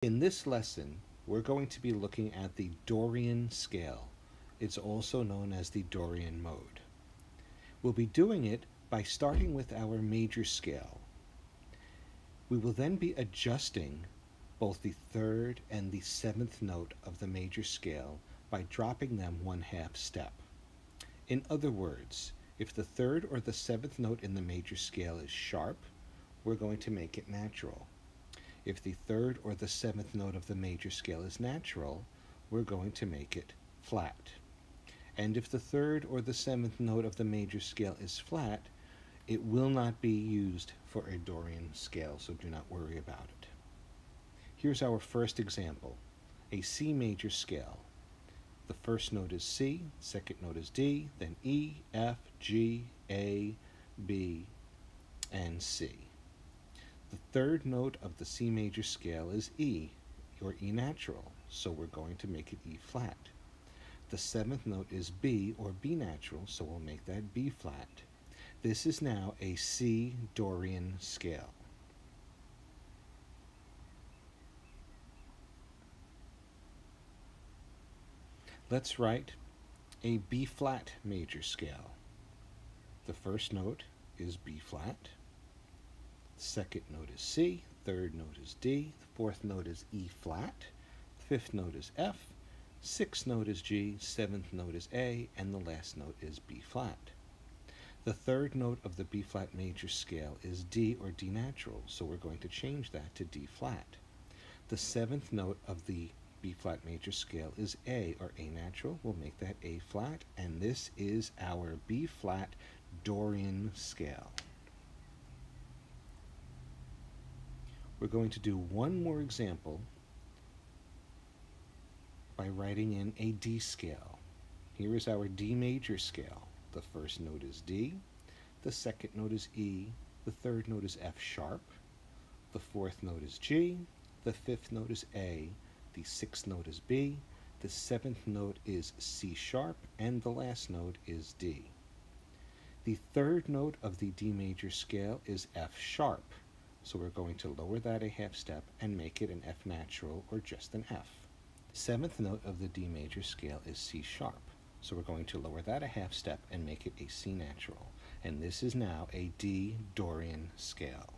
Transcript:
In this lesson, we're going to be looking at the Dorian scale. It's also known as the Dorian mode. We'll be doing it by starting with our major scale. We will then be adjusting both the third and the seventh note of the major scale by dropping them 1/2 step. In other words, if the third or the seventh note in the major scale is sharp, we're going to make it natural. If the third or the seventh note of the major scale is natural, we're going to make it flat. And if the third or the seventh note of the major scale is flat, it will not be used for a Dorian scale, so do not worry about it. Here's our first example, a C major scale. The first note is C, second note is D, then E, F, G, A, B, and C. The third note of the C major scale is E, or E natural, so we're going to make it E flat. The seventh note is B, or B natural, so we'll make that B flat. This is now a C Dorian scale. Let's write a B flat major scale. The first note is B flat. Second note is C, third note is D, the fourth note is E flat, fifth note is F, sixth note is G, seventh note is A, and the last note is B flat. The third note of the B flat major scale is D, or D natural, so we're going to change that to D flat. The seventh note of the B flat major scale is A, or A natural, we'll make that A flat, and this is our B flat Dorian scale. We're going to do one more example by writing in a D scale. Here is our D major scale. The first note is D, the second note is E, the third note is F sharp, the fourth note is G, the fifth note is A, the sixth note is B, the seventh note is C sharp, and the last note is D. The third note of the D major scale is F sharp. So we're going to lower that a half step and make it an F natural, or just an F. The seventh note of the D major scale is C sharp. So we're going to lower that a half step and make it a C natural. And this is now a D Dorian scale.